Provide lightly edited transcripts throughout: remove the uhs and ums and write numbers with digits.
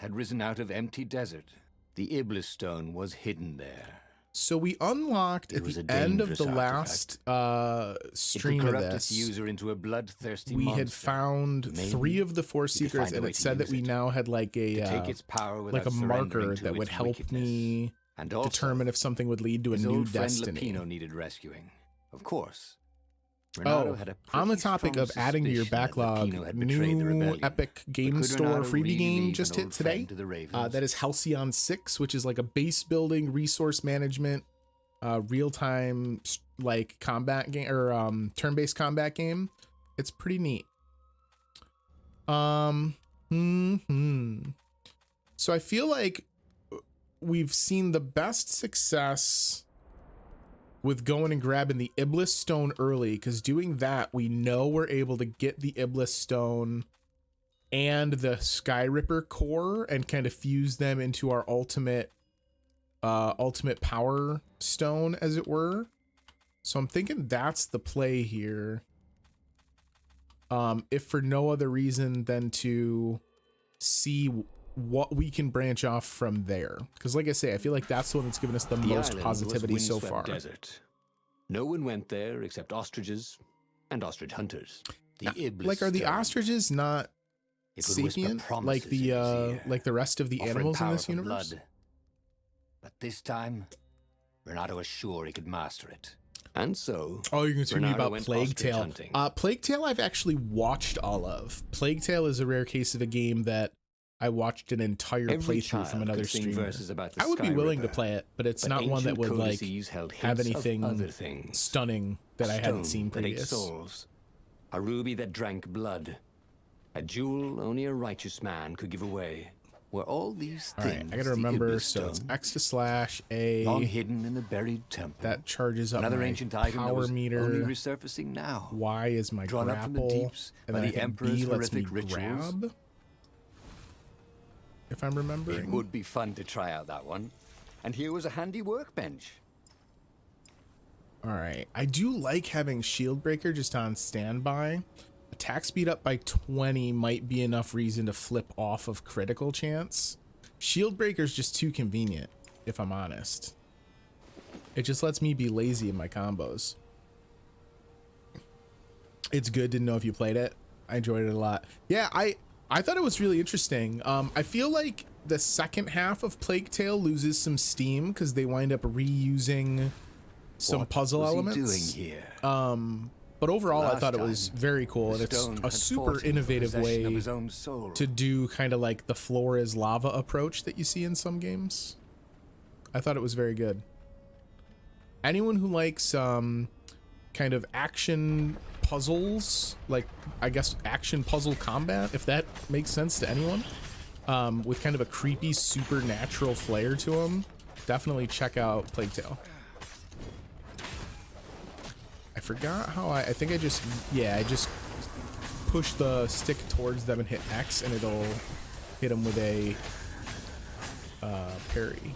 had risen out of empty desert. The Iblis stone was hidden there. So we unlocked at the end of the last stream of this. User into a bloodthirsty we monster. had found Maybe 3 of the 4 secrets, and it said that we now had like a marker that would help me determine if something would lead to a new destiny. Lapino needed rescuing, of course. Reynardo had a on the topic of adding to your backlog, new Epic Game Store freebie game just hit today. That is Halcyon 6, which is like a base building, resource management, real-time like combat game or turn-based combat game. It's pretty neat. So I feel like we've seen the best success with going and grabbing the Iblis stone early, because doing that, we know we're able to get the Iblis stone and the Sky Ripper core and kind of fuse them into our ultimate power stone, as it were. So I'm thinking that's the play here. If for no other reason than to see what we can branch off from there, because like I say, I feel like that's the one that's given us the most positivity so far. Desert. No one went there except ostriches and ostrich hunters. Like, are the ostriches not sapient like the rest of the animals in this universe? Blood. But this time, Reynardo was sure he could master it. And so, oh, you're going to tell me about Plague Tale. Plague Tale I've actually watched all of. Plague Tale is a rare case of a game that I watched an entire playthrough from another streamer. I would be willing to play it, but it's not one that would like have anything stunning that I hadn't seen previous. A ruby that drank blood, a jewel only a righteous man could give away. Were all these things? All right, I gotta remember. So it's X/A. Long hidden in the buried temple. That charges up another my ancient item power meter. Only resurfacing now. Y is my Drawn grapple, up from the deeps and then by the Emperor's lets me horrific rituals. grab. If I'm remembering. It would be fun to try out that one. And here was a handy workbench. All right. I do like having Shield Breaker just on standby. Attack speed up by 20 might be enough reason to flip off of critical chance. Shield Breaker is just too convenient, if I'm honest. It just lets me be lazy in my combos. It's good to know if you played it. I enjoyed it a lot. Yeah, I thought it was really interesting. I feel like the second half of Plague Tale loses some steam because they wind up reusing some puzzle elements. Doing here? But overall, I thought it was very cool, and it's a super innovative way to do kind of like the floor is lava approach that you see in some games. I thought it was very good. Anyone who likes kind of action puzzles, like I guess action puzzle combat, if that makes sense to anyone, with kind of a creepy supernatural flair to them, definitely check out Plague Tale. I forgot how I think I just push the stick towards them and hit X, and it'll hit them with a parry.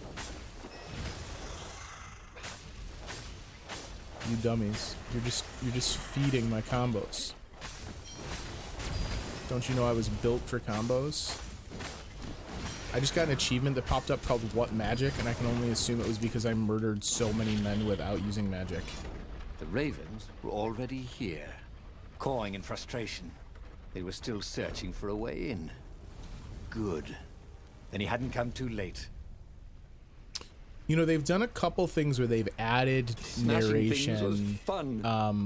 You dummies. You're just feeding my combos. Don't you know I was built for combos? I just got an achievement that popped up called What Magic, and I can only assume it was because I murdered so many men without using magic. The ravens were already here, cawing in frustration. They were still searching for a way in. Good. Then he hadn't come too late. You know, they've done a couple things where they've added narration,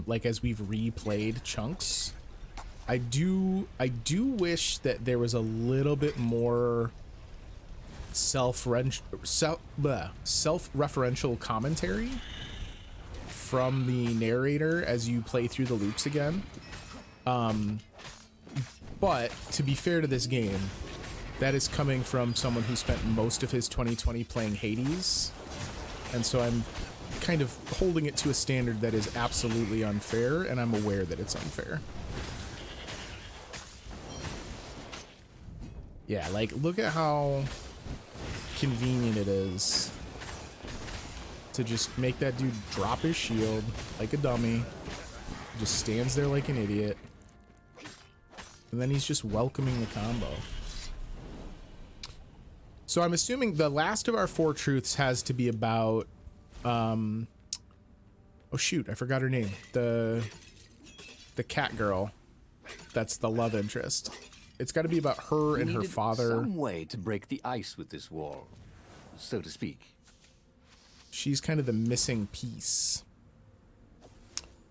like as we've replayed chunks. I do wish that there was a little bit more self-referential commentary from the narrator as you play through the loops again. But to be fair to this game, that is coming from someone who spent most of his 2020 playing Hades, and so I'm kind of holding it to a standard that is absolutely unfair, and I'm aware that it's unfair. Yeah, like, look at how convenient it is to just make that dude drop his shield like a dummy, just stands there like an idiot, and then he's just welcoming the combo. So I'm assuming the last of our 4 truths has to be about, oh shoot, I forgot her name. The cat girl. That's the love interest. It's got to be about her and her father. Some way to break the ice with this wall, so to speak. She's kind of the missing piece.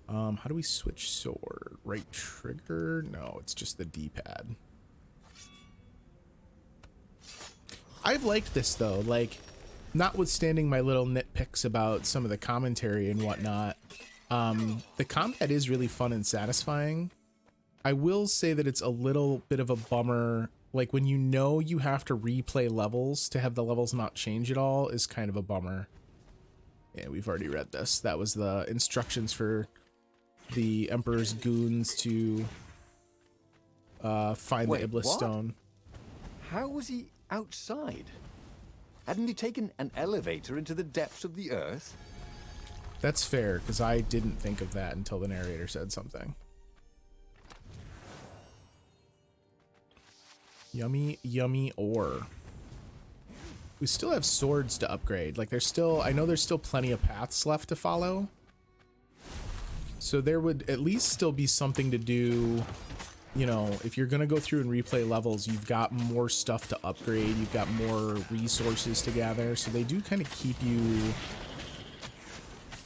How do we switch sword? Right trigger? No, it's just the D-pad. I've liked this though, like, notwithstanding my little nitpicks about some of the commentary and whatnot, the combat is really fun and satisfying. I will say that it's a little bit of a bummer, like when you know you have to replay levels to have the levels not change at all is kind of a bummer. Yeah, we've already read this. That was the instructions for the Emperor's goons to find the Iblis stone. How was he outside? Hadn't he taken an elevator into the depths of the earth? That's fair, because I didn't think of that until the narrator said something. Yummy, yummy ore. We still have swords to upgrade. Like, there's still, I know there's still plenty of paths left to follow. So there would at least still be something to do. You know, if you're going to go through and replay levels, you've got more stuff to upgrade. You've got more resources to gather. So they do kind of keep you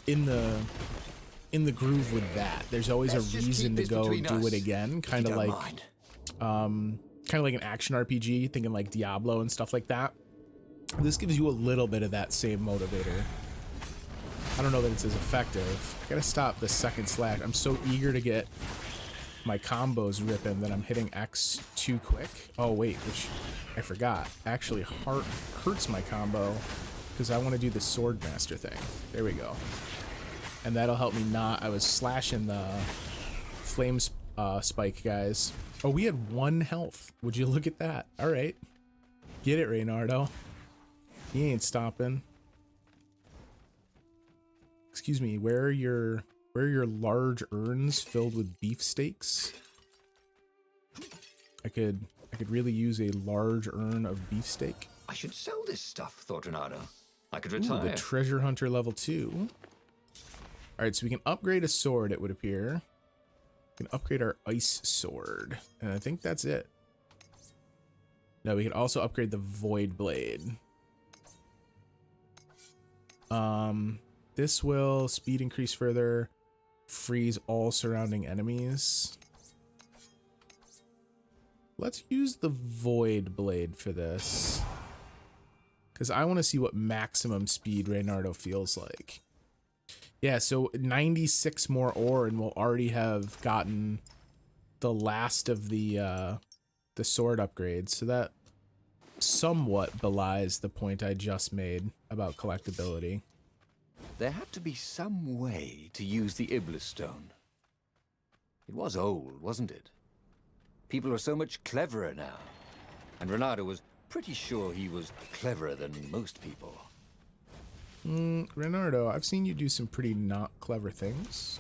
in the groove with that. There's always a reason to go do it again. Kind of like, kind of like an action RPG, thinking like Diablo and stuff like that. This gives you a little bit of that same motivator. I don't know that it's as effective. I gotta stop the second slash. I'm so eager to get my combos ripping that I'm hitting X too quick. Oh wait, which I forgot. Actually hurts my combo because I want to do the sword master thing. There we go. And that'll help me not. I was slashing the flame spike guys. Oh, we had 1 health. Would you look at that? All right. Get it, Reynardo. He ain't stopping. Excuse me, where are your large urns filled with beefsteaks? I could really use a large urn of beefsteak. I should sell this stuff, thought Reynardo. I could retire. Ooh, the treasure hunter level 2. All right, so we can upgrade a sword, it would appear. We can upgrade our ice sword, and I think that's it. No, we can also upgrade the void blade. This will speed increase further, freeze all surrounding enemies. Let's use the void blade for this, because I want to see what maximum speed Reynardo feels like. Yeah, so 96 more ore, and we'll already have gotten the last of the sword upgrades. So that somewhat belies the point I just made about collectability. There had to be some way to use the Iblis stone. It was old, wasn't it? People are so much cleverer now. And Reynardo was pretty sure he was cleverer than most people. Reynardo, I've seen you do some pretty not clever things.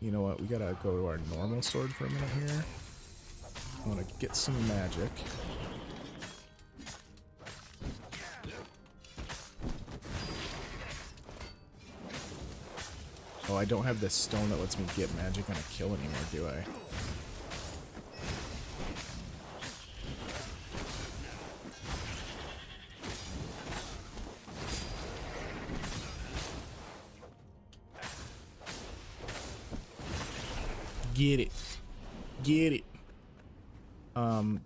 You know what? We gotta go to our normal sword for a minute here. I want to get some magic. Oh, I don't have this stone that lets me get magic on a kill anymore, do I? Get it. Get it.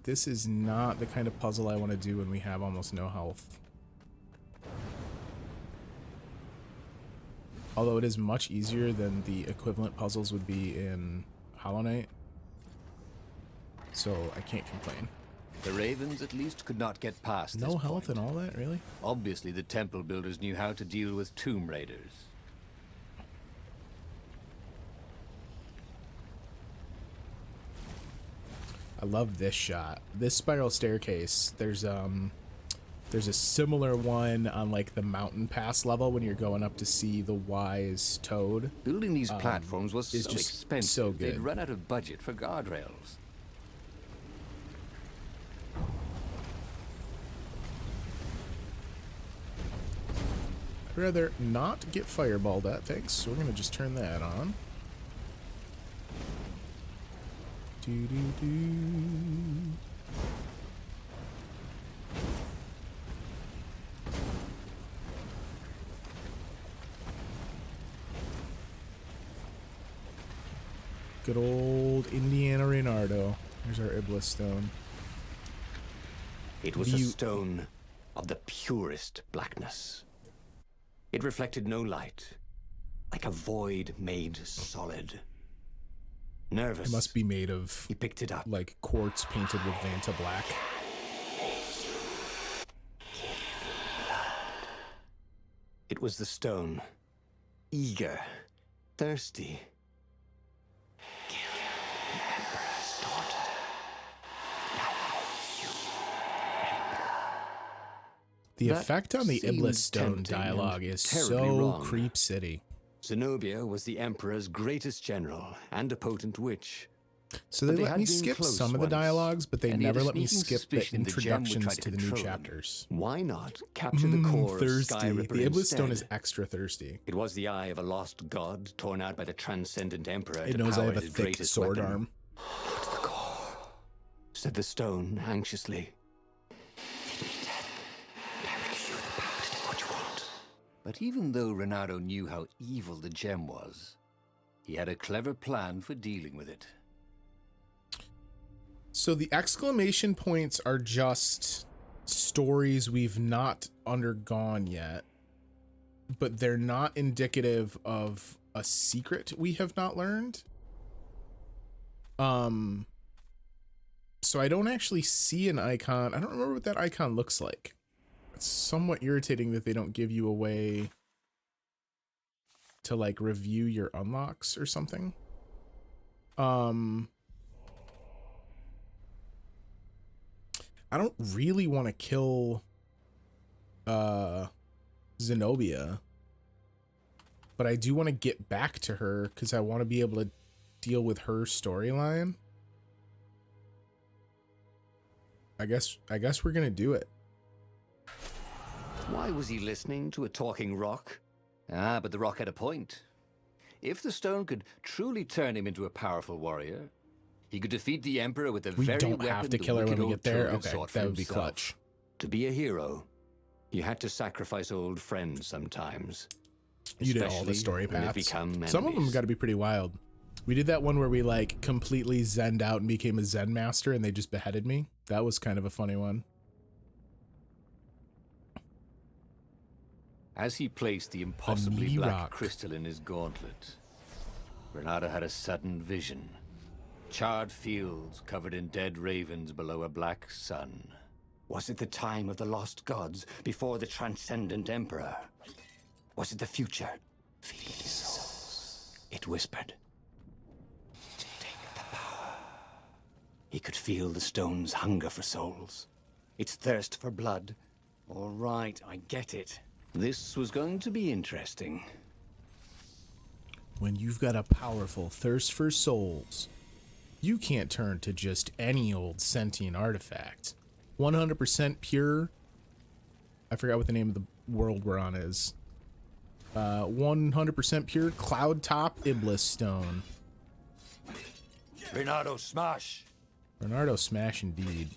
This is not the kind of puzzle I want to do when we have almost no health. Although it is much easier than the equivalent puzzles would be in Hollow Knight. So I can't complain. The Ravens at least could not get past this No health point. and all that, really? Obviously the temple builders knew how to deal with tomb raiders. I love this shot. This spiral staircase, there's a similar one on like the mountain pass level when you're going up to see the wise toad. Building these platforms was so just expensive, so good. they'd run out of budget for guardrails. rather not get fireballed at, thanks. So we're gonna just turn that on. Good old Indiana Reynardo. There's our Iblis stone. It was a stone of the purest blackness. It reflected no light, like a void made solid. Nervous, it must be made of, he picked it up, like quartz painted with Vanta black. It was the stone, eager, thirsty. The effect on the Iblis stone dialogue is so creep city. Zenobia was the Emperor's greatest general and a potent witch. So they let me skip some of the dialogues, but they never let me skip the introductions to the new chapters. Why not capture the core of Skyripper The Iblis instead? stone is extra thirsty. It was the eye of a lost god torn out by the transcendent Emperor. It knows I have a thick sword arm. Look to the core, said the stone anxiously. But even though Reynardo knew how evil the gem was, he had a clever plan for dealing with it. So the exclamation points are just stories we've not undergone yet, but they're not indicative of a secret we have not learned. So I don't actually see an icon. I don't remember what that icon looks like. It's somewhat irritating that they don't give you a way to like review your unlocks or something. I don't really want to kill Zenobia, but I do want to get back to her because I want to be able to deal with her storyline. I guess we're gonna do it. Why was he listening to a talking rock? But the rock had a point. If the stone could truly turn him into a powerful warrior, he could defeat the Emperor with the very weapon. We don't have to kill her when we get there. Okay, that would be clutch. To be a hero, you had to sacrifice old friends sometimes. You did all the story paths. Some of them got to be pretty wild. We did that one where we like completely zenned out and became a Zen master and they just beheaded me. That was kind of a funny one. As he placed the impossibly black crystal in his gauntlet, Reynardo had a sudden vision. Charred fields covered in dead ravens below a black sun. Was it the time of the lost gods before the transcendent Emperor? Was it the future? Feed these souls, it whispered. Take the power. He could feel the stone's hunger for souls. Its thirst for blood. All right, I get it. This was going to be interesting. When you've got a powerful thirst for souls, you can't turn to just any old sentient artifact. 100% pure. I forgot what the name of the world we're on is. 100% pure cloud top Iblis stone. Reynardo smash! Reynardo smash indeed.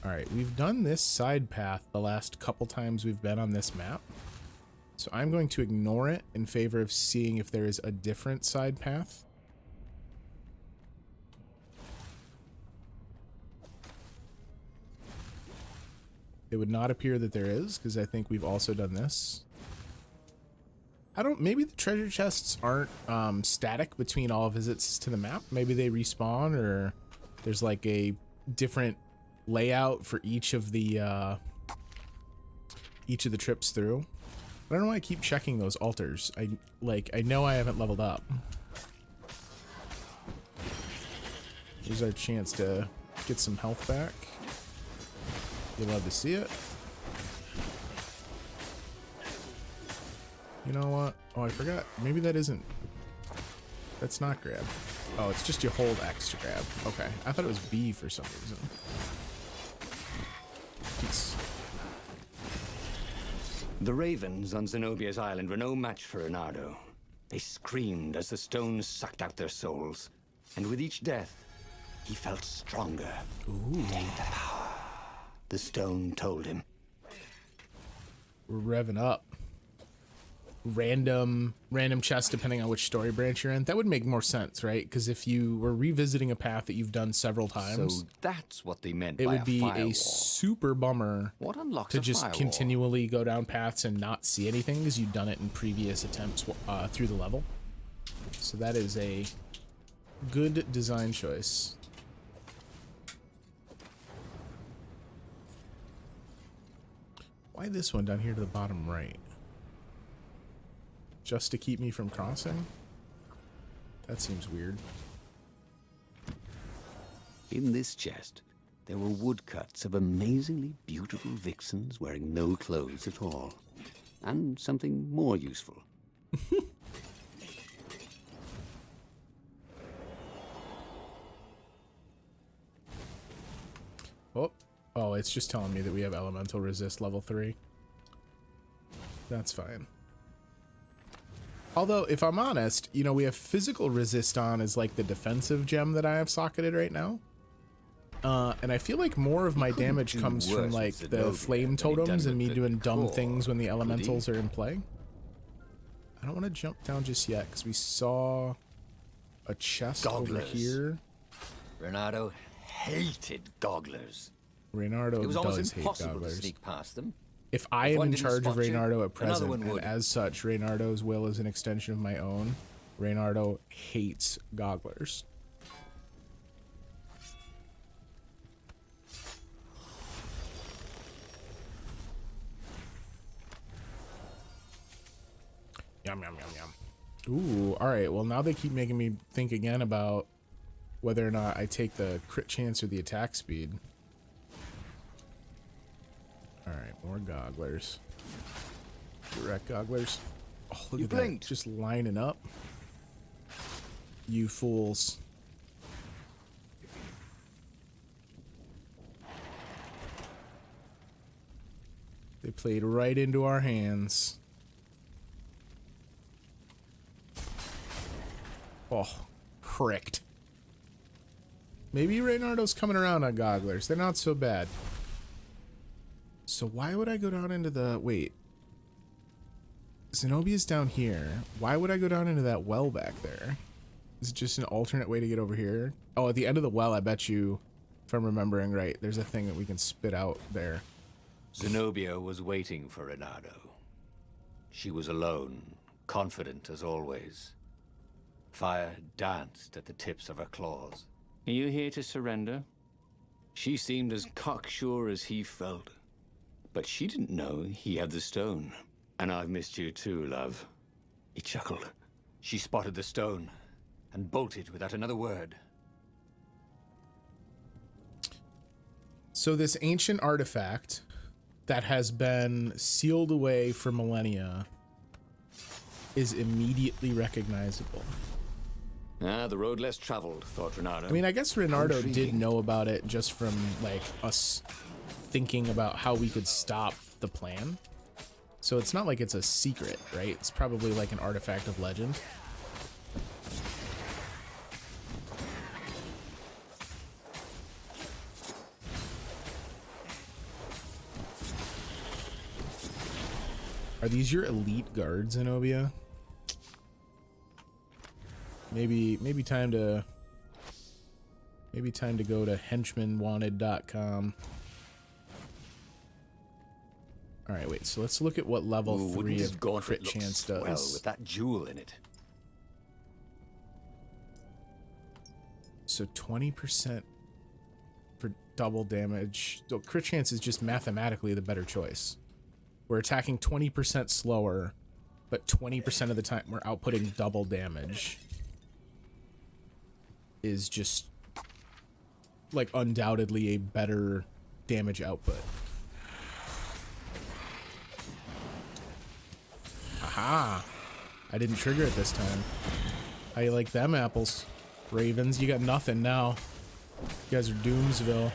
Alright, we've done this side path the last couple times we've been on this map. So I'm going to ignore it in favor of seeing if there is a different side path. It would not appear that there is, because I think we've also done this. Maybe the treasure chests aren't static between all visits to the map. Maybe they respawn, or there's like a different layout for each of the trips through. I don't know why I keep checking those altars. I know I haven't leveled up. Here's our chance to get some health back. You'd love to see it. You know what? Oh, I forgot. Maybe that isn't. That's not grab. Oh, it's just you hold X to grab. Okay. I thought it was B for some reason. Jeez. The ravens on Zenobia's island were no match for Reynardo. They screamed as the stones sucked out their souls. And with each death, he felt stronger. Ooh. Take the power. The stone told him. We're revving up. Random chests depending on which story branch you're in. That would make more sense, right? Because if you were revisiting a path that you've done several times, so that's what they meant it by would be firewall. a super bummer What unlocks to a just firewall? continually go down paths and not see anything because you've done it in previous attempts through the level. So that is a good design choice. Why this one down here to the bottom right? Just to keep me from crossing? That seems weird. In this chest, there were woodcuts of amazingly beautiful vixens wearing no clothes at all. And something more useful. Oh, it's just telling me that we have elemental resist level 3. That's fine. Although, if I'm honest, you know, we have physical resist on as like the defensive gem that I have socketed right now. And I feel like more of my damage comes from like the flame totems and me doing dumb things when the elementals are in play. I don't want to jump down just yet because we saw a chest over here. Reynardo hated gogglers. Reynardo It was does almost hate impossible to gogglers. sneak past them. If I am one in didn't charge of spot you, Reynardo at another present, one and would. as such, Reynardo's will is an extension of my own, Reynardo hates gogglers. Yum, yum, yum, yum. Ooh, alright, well now they keep making me think again about whether or not I take the crit chance or the attack speed. Alright, more gogglers. Direct gogglers. Oh, look You at blinked. that. Just lining up. You fools. They played right into our hands. Oh, pricked. Maybe Reynardo's coming around on gogglers. They're not so bad. So why would I go down into the... Wait. Zenobia's down here. Why would I go down into that well back there? Is it just an alternate way to get over here? Oh, at the end of the well, I bet you, if I'm remembering right, there's a thing that we can spit out there. Zenobia was waiting for Reynardo. She was alone, confident as always. Fire danced at the tips of her claws. Are you here to surrender? She seemed as cocksure as he felt. But she didn't know he had the stone. And I've missed you too, love. He chuckled. She spotted the stone and bolted without another word. So this ancient artifact that has been sealed away for millennia is immediately recognizable. Ah, the road less traveled, thought Reynardo. I mean, I guess Reynardo did know about it just from, like, us thinking about how we could stop the plan. So it's not like it's a secret, right? It's probably like an artifact of legend. Are these your elite guards, Zenobia? Maybe time to go to henchmanwanted.com. All right, wait. So let's look at what level 3 of crit chance does. Well, with that jewel in it. So 20% for double damage. So crit chance is just mathematically the better choice. We're attacking 20% slower, but 20% of the time we're outputting double damage. Is just like undoubtedly a better damage output. Aha! I didn't trigger it this time. How you like them apples? Ravens, you got nothing now. You guys are Doomsville.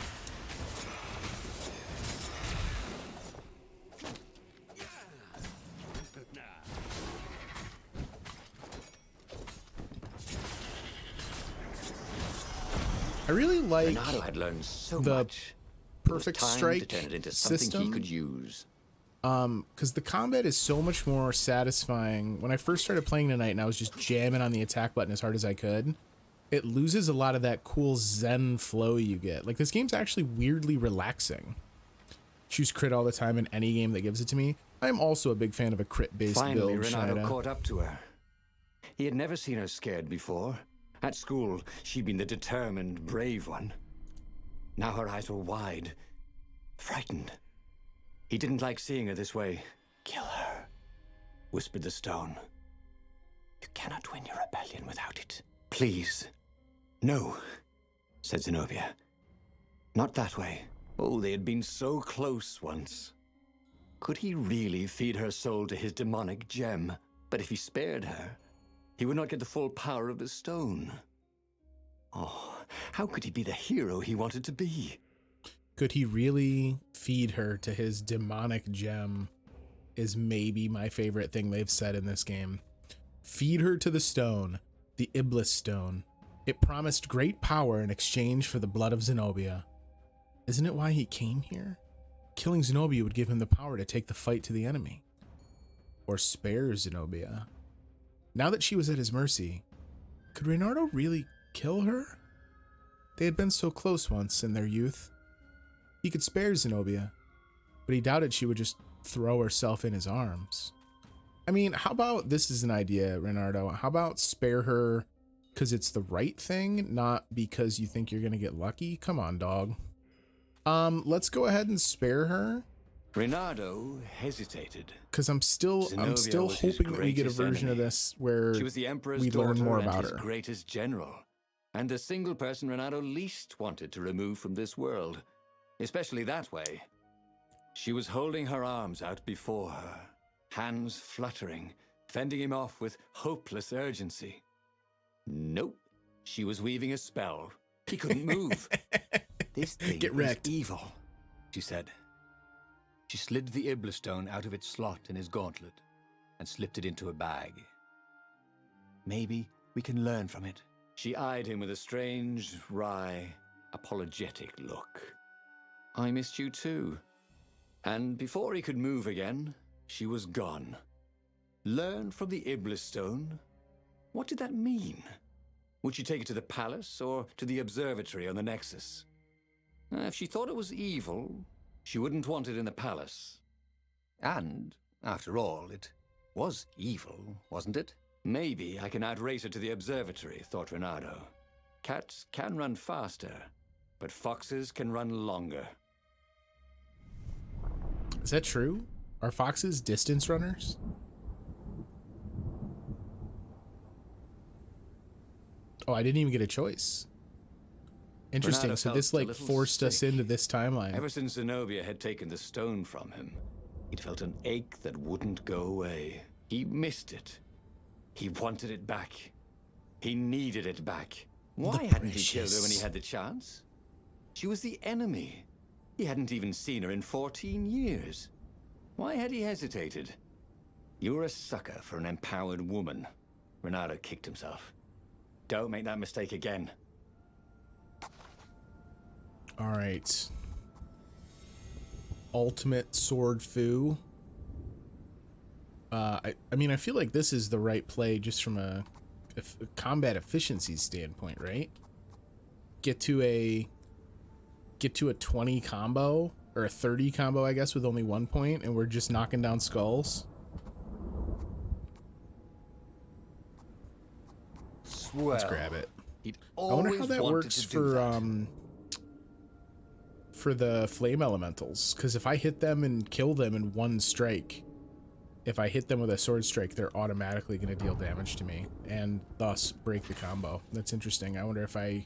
I really like Reynardo had learned so the much. perfect strike to turn it into something system. he could use. Because the combat is so much more satisfying. When I first started playing tonight and I was just jamming on the attack button as hard as I could, it loses a lot of that cool zen flow you get. Like, this game's actually weirdly relaxing. Choose crit all the time in any game that gives it to me. I'm also a big fan of a crit-based build. Finally, Reynardo caught up to her. He had never seen her scared before. At school, she'd been the determined, brave one. Now her eyes were wide, frightened. He didn't like seeing her this way. Kill her, whispered the stone. You cannot win your rebellion without it. Please. No, said Zenobia. Not that way. Oh, they had been so close once. Could he really feed her soul to his demonic gem? But if he spared her, he would not get the full power of the stone. Oh, how could he be the hero he wanted to be? Could he really feed her to his demonic gem is maybe my favorite thing they've said in this game. Feed her to the stone, the Iblis stone. It promised great power in exchange for the blood of Zenobia. Isn't it why he came here? Killing Zenobia would give him the power to take the fight to the enemy. Or spare Zenobia. Now that she was at his mercy, could Reynardo really kill her? They had been so close once in their youth. He could spare Zenobia, but he doubted she would just throw herself in his arms. I mean, how about, this is an idea, Reynardo, how about spare her because it's the right thing, not because you think you're going to get lucky? Come on, dog. Let's go ahead and spare her. Reynardo hesitated. Because I'm still hoping that we get a version of this where she was the Emperor's we learn more daughter about and his her. greatest general, and the single person Reynardo least wanted to remove from this world, especially that way. She was holding her arms out before her, hands fluttering, fending him off with hopeless urgency. Nope, she was weaving a spell. He couldn't move. This thing is evil, she said. She slid the Iblis stone out of its slot in his gauntlet and slipped it into a bag. Maybe we can learn from it. She eyed him with a strange, wry, apologetic look. I missed you too. And before he could move again, she was gone. Learn from the Iblis stone? What did that mean? Would she take it to the palace or to the observatory on the Nexus? If she thought it was evil, she wouldn't want it in the palace. And, after all, it was evil, wasn't it? Maybe I can outrace her to the observatory, thought Reynardo. Cats can run faster, but foxes can run longer. Is that true? Are foxes distance runners? Oh, I didn't even get a choice. Interesting. So this like forced us into this timeline. Ever since Zenobia had taken the stone from him, he'd felt an ache that wouldn't go away. He missed it. He wanted it back. He needed it back. Why hadn't he killed her when he had the chance? She was the enemy. He hadn't even seen her in 14 years. Why had he hesitated? You were a sucker for an empowered woman. Reynardo kicked himself. Don't make that mistake again. All right. Ultimate sword foo. I mean, I feel like this is the right play just from a combat efficiency standpoint, right? Get to a 20 combo or a 30 combo, I guess, with only 1 point, and we're just knocking down skulls. Swell. Let's grab it. I I wonder how that works for the flame elementals, because if I hit them and kill them in one strike, if I hit them with a sword strike, they're automatically going to deal damage to me and thus break the combo. That's interesting. I wonder if I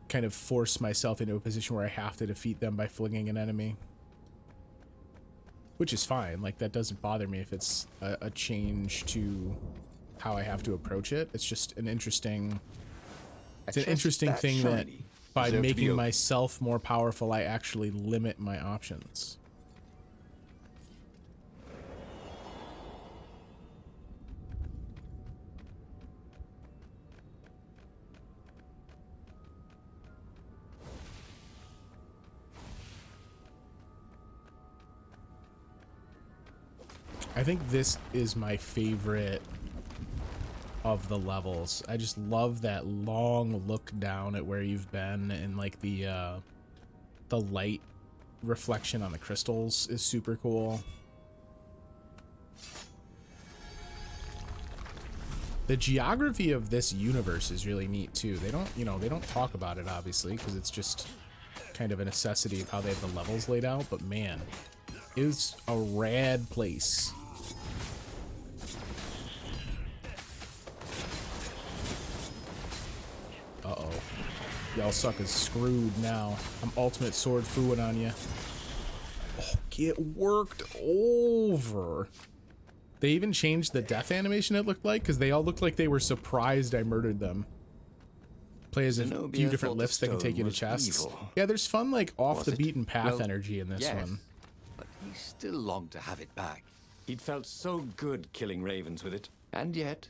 kind of force myself into a position where I have to defeat them by flinging an enemy, which is fine. Like, that doesn't bother me if it's a change to how I have to approach it. It's just an interesting, it's an interesting thing that by making myself more powerful, I actually limit my options. I think this is my favorite of the levels. I just love that long look down at where you've been, and like the light reflection on the crystals is super cool. The geography of this universe is really neat too. They don't talk about it obviously because it's just kind of a necessity of how they have the levels laid out, but man, it was a rad place. Uh-oh. Y'all suckers screwed now. I'm ultimate sword fooing on you. Oh, get worked over. They even changed the death animation, it looked like, because they all looked like they were surprised I murdered them. Play as a few different lifts that can take you to chests. Evil. Yeah, there's fun, like, off the beaten path energy in this one. But he still longed to have it back. He'd felt so good killing ravens with it. And yet,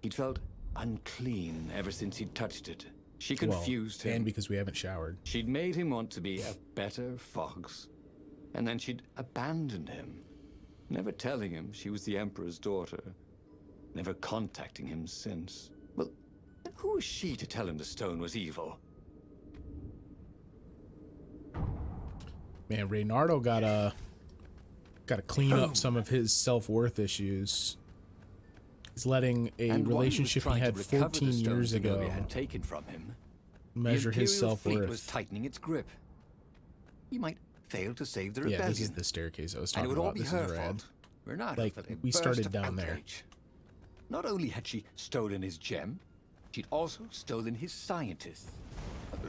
he'd felt unclean ever since he'd touched it. She confused him. And because we haven't showered. She'd made him want to be a better fox. And then she'd abandoned him. Never telling him she was the Emperor's daughter. Never contacting him since. Well, who was she to tell him the stone was evil? Man, Reynardo gotta clean up some of his self-worth issues. He's letting a relationship he had 14 years ago had taken from him. Measure his self-worth. Was tightening its grip. He might fail to save the rebellion. Yeah, this is the staircase I was talking about. And it would all be her fault. Reynardo like, we started down there. Not only had she stolen his gem, she'd also stolen his scientists.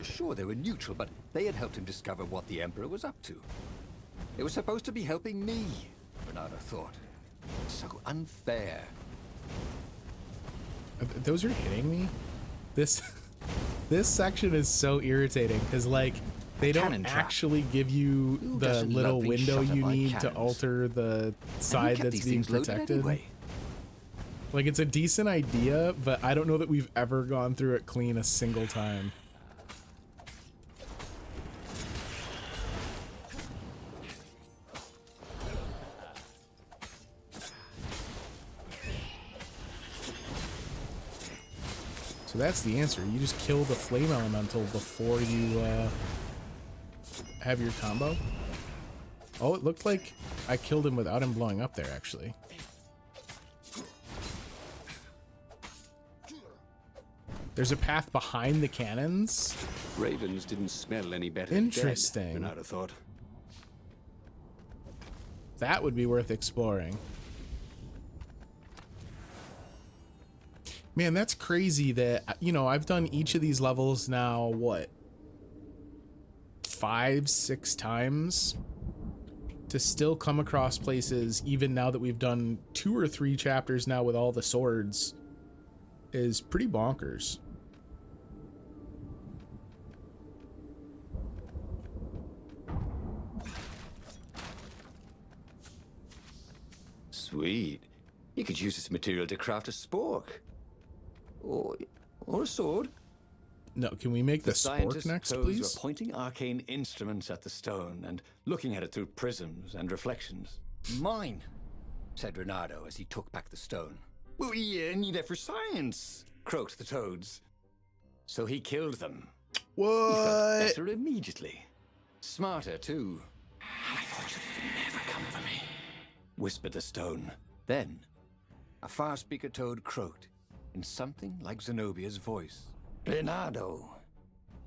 Sure, they were neutral, but they had helped him discover what the Emperor was up to. They were supposed to be helping me, Reynardo thought. So unfair. Those are hitting me. This section is so irritating because, like, they don't actually give you the little window you need to alter the side that's being protected. Anyway? Like, it's a decent idea, but I don't know that we've ever gone through it clean a single time. So that's the answer. You just kill the flame elemental before you have your combo. Oh, it looked like I killed him without him blowing up there, actually. There's a path behind the cannons. Ravens didn't smell any better. Interesting. Reynardo thought. That would be worth exploring. Man, that's crazy that, you know, I've done each of these levels now, what, 5, 6 times? To still come across places, even now that we've done 2 or 3 chapters now with all the swords, is pretty bonkers. Sweet. You could use this material to craft a spork. Or a sword. No, can we make the spork next, please? Were pointing arcane instruments at the stone and looking at it through prisms and reflections. Mine, said Reynardo as he took back the stone. Well, we need it for science, croaked the toads. So he killed them. What? He felt better immediately. Smarter, too. I thought you'd never come for me, whispered the stone. Then, a far-speaker toad croaked in something like Zenobia's voice. Reynardo,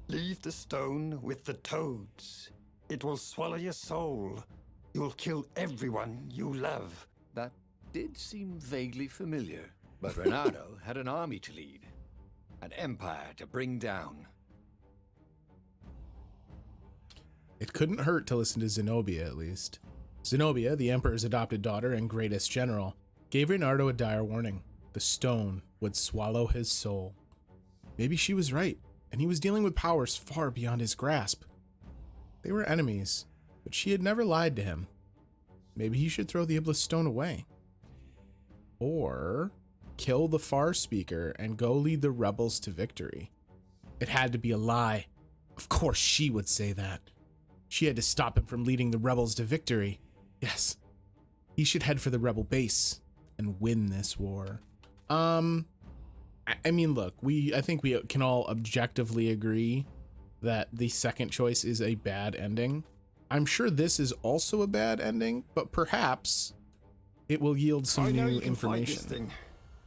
leave the stone with the toads. It will swallow your soul. You'll kill everyone you love. That did seem vaguely familiar, but Reynardo had an army to lead, an empire to bring down. It couldn't hurt to listen to Zenobia, at least. Zenobia, the Emperor's adopted daughter and greatest general, gave Reynardo a dire warning. The stone would swallow his soul. Maybe she was right, and he was dealing with powers far beyond his grasp. They were enemies, but she had never lied to him. Maybe he should throw the Iblis stone away. Or kill the far speaker and go lead the rebels to victory. It had to be a lie. Of course she would say that. She had to stop him from leading the rebels to victory. Yes, He should head for the rebel base and win this war. I mean, look, I think we can all objectively agree that the second choice is a bad ending. I'm sure this is also a bad ending, but perhaps it will yield some new information.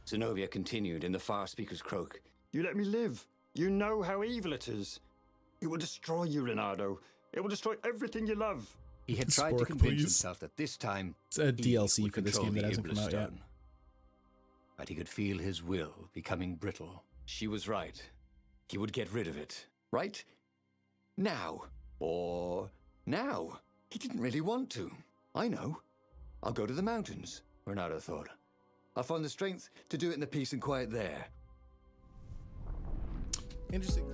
Zenobia continued in the far speaker's croak. You let me live. You know how evil it is. It will destroy you, Reynardo. It will destroy everything you love. He had tried to convince himself that this time it's a DLC for this game that hasn't come out yet. But he could feel his will becoming brittle. She was right. He would get rid of it. Right? Now. Or now. He didn't really want to. I know. I'll go to the mountains, Reynardo thought. I'll find the strength to do it in the peace and quiet there. Interesting.